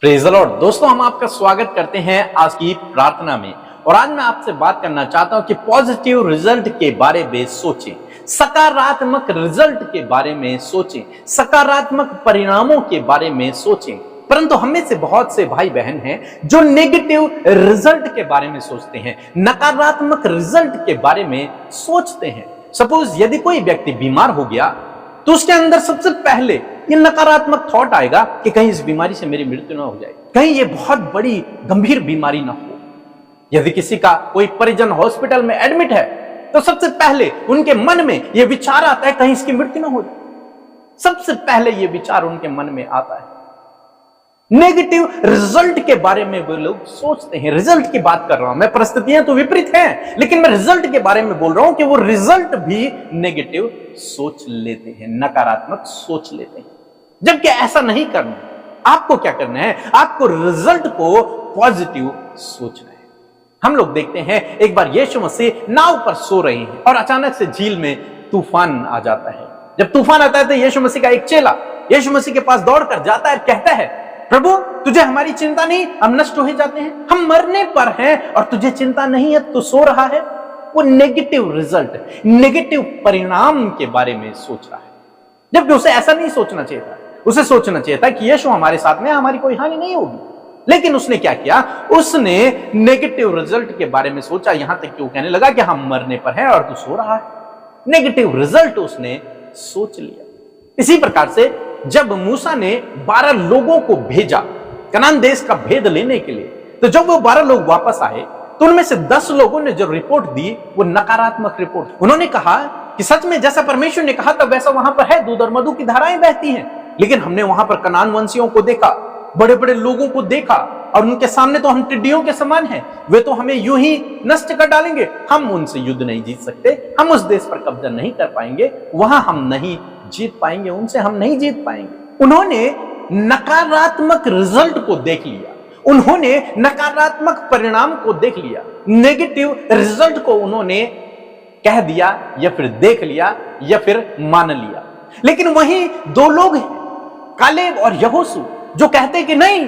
Praise the Lord. दोस्तों, हम आपका स्वागत करते हैं आज की प्रार्थना में। और आज मैं आपसे बात करना चाहता हूं कि पॉजिटिव रिजल्ट के बारे में सोचें, सकारात्मक रिजल्ट के बारे में सोचें, सकारात्मक परिणामों के बारे में सोचें। परंतु हमें से बहुत से भाई बहन हैं जो नेगेटिव रिजल्ट के बारे में सोचते हैं, नकारात्मक रिजल्ट के बारे में सोचते हैं। सपोज यदि कोई व्यक्ति बीमार हो गया तो उसके अंदर सबसे पहले ये नकारात्मक थॉट आएगा कि कहीं इस बीमारी से मेरी मृत्यु ना हो जाए, कहीं ये बहुत बड़ी गंभीर बीमारी ना हो। यदि किसी का कोई परिजन हॉस्पिटल में एडमिट है तो सबसे पहले उनके मन में यह विचार आता है कहीं इसकी मृत्यु ना हो जाए। सबसे पहले यह विचार उनके मन में आता है। नेगेटिव रिजल्ट के बारे में वो लोग सोचते हैं। रिजल्ट की बात कर रहा हूं मैं, परिस्थितियां तो विपरीत हैं, लेकिन मैं रिजल्ट के बारे में बोल रहा हूं कि वो रिजल्ट भी नेगेटिव सोच लेते हैं, नकारात्मक सोच लेते हैं। जबकि ऐसा नहीं करना है। आपको क्या करना है? आपको रिजल्ट को पॉजिटिव सोचना है। हम लोग देखते हैं एक बार यीशु मसीह नाव पर सो रहे हैं और अचानक से झील में तूफान आ जाता है। जब तूफान आता है तो यीशु मसीह का एक चेला यीशु मसीह के पास दौड़कर जाता है, कहता है, प्रभु तुझे हमारी चिंता नहीं, हम नष्ट हो जाते हैं, हम मरने पर हैं और तुझे चिंता नहीं है, तू सो रहा है। वो नेगेटिव रिजल्ट, नेगेटिव परिणाम के बारे में सोच रहा है, जबकि उसे ऐसा नहीं सोचना चाहिए था। उसे सोचना चाहिए था कि यीशु हमारे साथ में, हमारी कोई हानि नहीं होगी। लेकिन उसने क्या किया? उसने नेगेटिव रिजल्ट के बारे में सोचा, यहां तक कि वो कहने लगा कि हम मरने पर हैं और तू सो रहा है। नेगेटिव रिजल्ट उसने सोच लिया। इसी प्रकार से जब मूसा ने 12 लोगों को भेजा कनान देश का भेद लेने के लिए, तो जब वो 12 लोग वापस आए तो उनमें से 10 लोगों ने जो रिपोर्ट दी वो नकारात्मक रिपोर्ट। उन्होंने कहा कि सच में जैसा परमेश्वर ने कहा था वैसा वहां पर है, दूध और मधु की धाराएं बहती हैं, लेकिन हमने वहां पर कनान वंशियों को देखा, बड़े बड़े लोगों को देखा और उनके सामने तो हम टिड्डियों के समान हैं, वे तो हमें यूं ही नष्ट कर डालेंगे, हम उनसे युद्ध नहीं जीत सकते, हम उस देश पर कब्जा नहीं कर पाएंगे, वहां हम नहीं जीत पाएंगे, उनसे हम नहीं जीत पाएंगे। उन्होंने नकारात्मक रिजल्ट को देख लिया, उन्होंने नकारात्मक परिणाम को देख लिया, नेगेटिव रिजल्ट को उन्होंने कह दिया या फिर देख लिया या फिर मान लिया। लेकिन वहीं 2 लोग हैं, कालेब और यहोशू, जो कहते कि नहीं,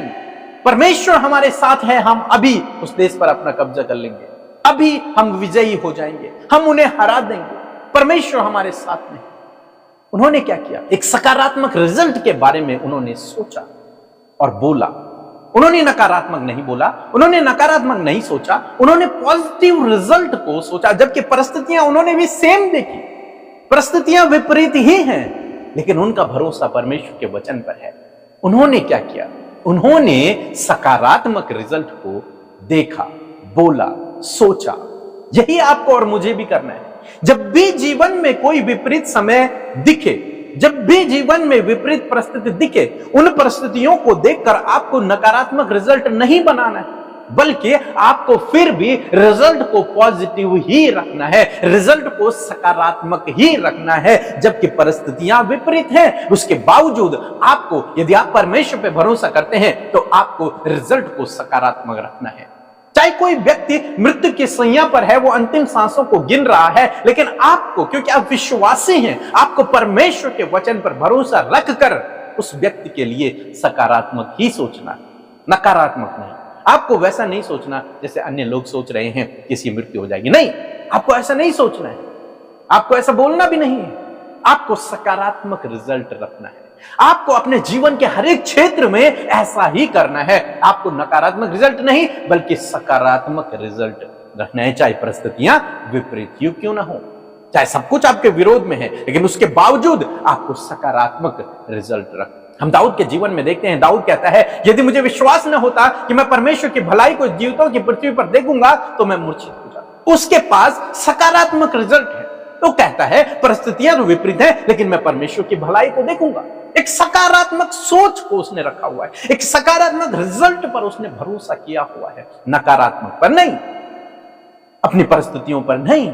परमेश्वर हमारे साथ है, हम अभी उस देश पर अपना कब्जा कर लेंगे, अभी हम विजयी हो जाएंगे, हम उन्हें हरा देंगे, परमेश्वर हमारे साथ में। उन्होंने क्या किया? एक सकारात्मक रिजल्ट के बारे में उन्होंने सोचा और बोला। उन्होंने नकारात्मक नहीं बोला, उन्होंने नकारात्मक नहीं सोचा, उन्होंने पॉजिटिव रिजल्ट को सोचा। जबकि परिस्थितियां उन्होंने भी सेम देखी, परिस्थितियां विपरीत ही हैं, लेकिन उनका भरोसा परमेश्वर के वचन पर है। उन्होंने क्या किया? उन्होंने सकारात्मक रिजल्ट को देखा, बोला, सोचा। यही आपको और मुझे भी करना है। जब भी जीवन में कोई विपरीत समय दिखे, जब भी जीवन में विपरीत परिस्थिति दिखे, उन परिस्थितियों को देखकर आपको नकारात्मक रिजल्ट नहीं बनाना है, बल्कि आपको फिर भी रिजल्ट को पॉजिटिव ही रखना है, रिजल्ट को सकारात्मक ही रखना है। जबकि परिस्थितियां विपरीत हैं, उसके बावजूद आपको, यदि आप परमेश्वर पे भरोसा करते हैं, तो आपको रिजल्ट को सकारात्मक रखना है। चाहे कोई व्यक्ति मृत्यु की सैया पर है, वो अंतिम सांसों को गिन रहा है, लेकिन आपको, क्योंकि आप विश्वासी हैं, आपको परमेश्वर के वचन पर भरोसा रखकर उस व्यक्ति के लिए सकारात्मक ही सोचना, नकारात्मक नहीं। आपको वैसा नहीं सोचना जैसे अन्य लोग सोच रहे हैं कि इसकी मृत्यु हो जाएगी। नहीं, आपको ऐसा नहीं सोचना है, आपको ऐसा बोलना भी नहीं है। आपको सकारात्मक रिजल्ट रखना है। आपको अपने जीवन के हर एक क्षेत्र में ऐसा ही करना है। आपको नकारात्मक रिजल्ट नहीं बल्कि सकारात्मक रिजल्ट रखना है, चाहे परिस्थितियां विपरीत क्यों ना हो, चाहे सब कुछ आपके विरोध में है, लेकिन उसके बावजूद आपको सकारात्मक रिजल्ट रखना। हम दाऊद के जीवन में देखते हैं, दाऊद कहता है, यदि मुझे विश्वास न होता कि मैं परमेश्वर की भलाई को जीवितों की पृथ्वी पर देखूंगा तो मैं मूर्छित हो जाता। उसके पास सकारात्मक रिजल्ट है। तो कहता है परिस्थितियां तो विपरीत है, लेकिन मैं परमेश्वर की भलाई को देखूंगा। एक सकारात्मक सोच को उसने रखा हुआ है, एक सकारात्मक रिजल्ट पर उसने भरोसा किया हुआ है, नकारात्मक पर नहीं, अपनी परिस्थितियों पर नहीं।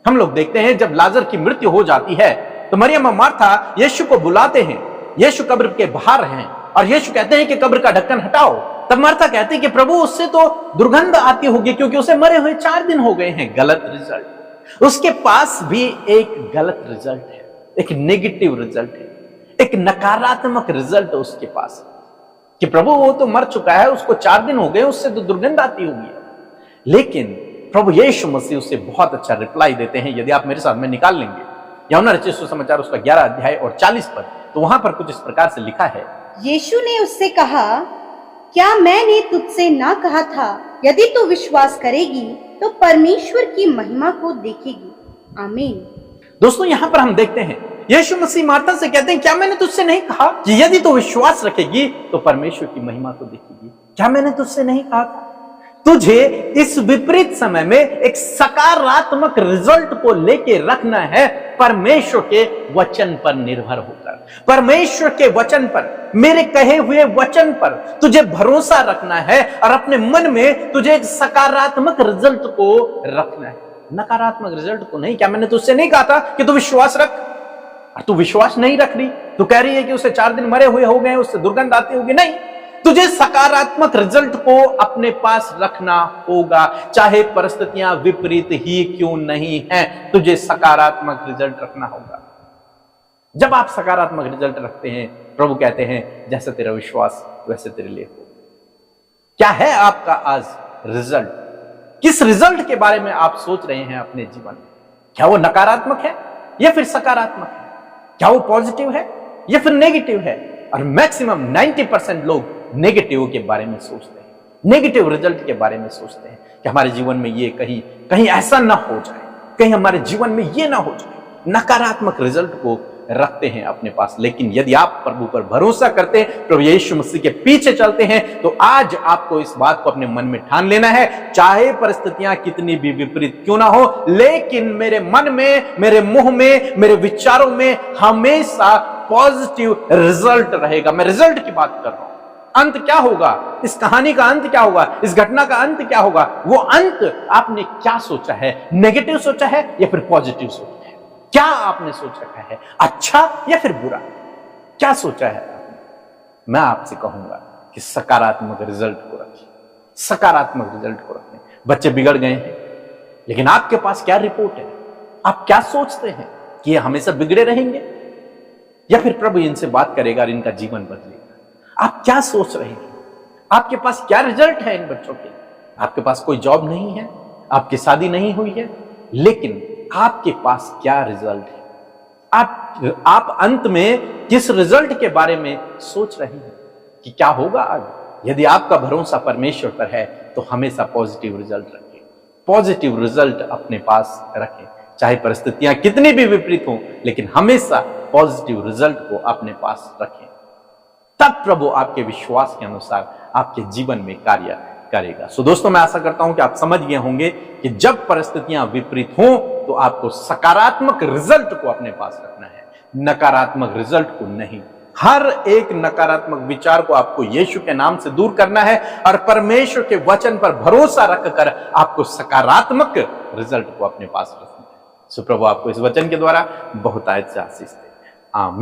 हम लोग देखते हैं जब लाजर की मृत्यु हो जाती है तो मरियम और मार्था यीशु को बुलाते हैं। यीशु कब्र के बाहर हैं और यीशु कहते हैं कि कब्र का ढक्कन हटाओ। तब मार्था कहती है कि प्रभु उससे तो दुर्गंध आती होगी क्योंकि उसे मरे हुए 4 दिन हो गए हैं। गलत रिजल्ट। उसके पास भी एक गलत रिजल्ट है, एक नेगेटिव रिजल्ट है, एक नकारात्मक रिजल्ट उसके पास। कि प्रभु वो तो मर चुका है, उसको 4 दिन हो गए, उससे तो दुर्गंध आती होगी। लेकिन प्रभु यीशु मसीह उससे बहुत अच्छा रिप्लाई देते हैं। यदि आप मेरे साथ में निकाल लेंगे यूहन्ना रचित सुसमाचार उसका 11 अध्याय और 40 पद, तो वहां पर कुछ इस प्रकार से लिखा है। यीशु ने उससे कहा, क्या मैंने तुझसे ना कहा था, यदि तू विश्वास करेगी तो परमेश्वर की महिमा को देखेगी। आमीन। दोस्तों यहां पर हम देखते हैं यीशु मसीह मार्था से कहते हैं, क्या मैंने तुझसे नहीं कहा कि यदि तू विश्वास रखेगी तो परमेश्वर की महिमा को देखेगी? क्या मैंने तुझसे नहीं कहा था? तुझे इस विपरीत समय में एक सकारात्मक रिजल्ट को लेके रखना है, परमेश्वर के वचन पर निर्भर होकर, परमेश्वर के वचन पर, मेरे कहे हुए वचन पर तुझे भरोसा रखना है और अपने मन में तुझे एक सकारात्मक रिजल्ट को रखना है, नकारात्मक रिजल्ट को नहीं। क्या मैंने तुझसे नहीं कहा था कि तू विश्वास रख? और तू विश्वास नहीं रख रही, तू कह रही है कि उसे 4 दिन मरे हुए हो गए, उससे दुर्गंध आती होगी। नहीं, तुझे सकारात्मक रिजल्ट को अपने पास रखना होगा, चाहे परिस्थितियां विपरीत ही क्यों नहीं है, तुझे सकारात्मक रिजल्ट रखना होगा। जब आप सकारात्मक रिजल्ट रखते हैं, प्रभु कहते हैं जैसे तेरा विश्वास वैसे तेरे लिए हो। क्या है आपका आज रिजल्ट? किस रिजल्ट के बारे में आप सोच रहे हैं अपने जीवन में? क्या वो नकारात्मक है या फिर सकारात्मक है? क्या वो पॉजिटिव है या फिर नेगेटिव है? और मैक्सिमम 90% लोग नेगेटिव के बारे में सोचते हैं, नेगेटिव रिजल्ट के बारे में सोचते हैं कि हमारे जीवन में ये कहीं ऐसा ना हो जाए, कहीं हमारे जीवन में ये ना हो जाए। नकारात्मक रिजल्ट को रखते हैं अपने पास। लेकिन यदि आप प्रभु पर भरोसा करते हैं, प्रभु यीशु मसीह के पीछे चलते हैं, तो आज आपको इस बात को अपने मन में ठान लेना है, चाहे परिस्थितियां कितनी भी विपरीत क्यों ना हो, लेकिन मेरे मन में, मेरे मुंह में, मेरे विचारों में हमेशा पॉजिटिव रिजल्ट रहेगा। मैं रिजल्ट की बात कर रहा हूं। अंत क्या होगा, इस कहानी का अंत क्या होगा, इस घटना का अंत क्या होगा, वो अंत आपने क्या सोचा है? नेगेटिव सोचा है या फिर पॉजिटिव सोचा है? क्या आपने सोच रखा है, अच्छा या फिर बुरा? क्या सोचा है आपने? मैं आपसे कहूंगा कि सकारात्मक रिजल्ट को रखिए, सकारात्मक रिजल्ट को रखें। बच्चे बिगड़ गए हैं, लेकिन आपके पास क्या रिपोर्ट है? आप क्या सोचते हैं कि ये हमेशा बिगड़े रहेंगे या फिर प्रभु इनसे बात करेगा और इनका जीवन बदलेगा? आप क्या सोच रहे हैं? आपके पास क्या रिजल्ट है इन बच्चों के? आपके पास कोई जॉब नहीं है, आपकी शादी नहीं हुई है, लेकिन आपके पास क्या रिजल्ट है? आप अंत में किस रिजल्ट के बारे में सोच रहे हैं कि क्या होगा आगे? यदि आपका भरोसा परमेश्वर पर है तो हमेशा पॉजिटिव रिजल्ट रखें, पॉजिटिव रिजल्ट अपने पास रखें, चाहे परिस्थितियां कितनी भी विपरीत हों, लेकिन हमेशा पॉजिटिव रिजल्ट को अपने पास रखें। तब प्रभु आपके विश्वास के अनुसार आपके जीवन में कार्य करेगा। सो दोस्तों, मैं आशा करता हूं कि आप समझ गए होंगे कि जब परिस्थितियां विपरीत हों तो आपको सकारात्मक रिजल्ट को अपने पास रखना है, नकारात्मक रिजल्ट को नहीं। हर एक नकारात्मक विचार को आपको यीशु के नाम से दूर करना है और परमेश्वर के वचन पर भरोसा रखकर आपको सकारात्मक रिजल्ट को अपने पास रखना है। सो प्रभु आपको इस वचन के द्वारा बहुत आशीष दे। आमीन।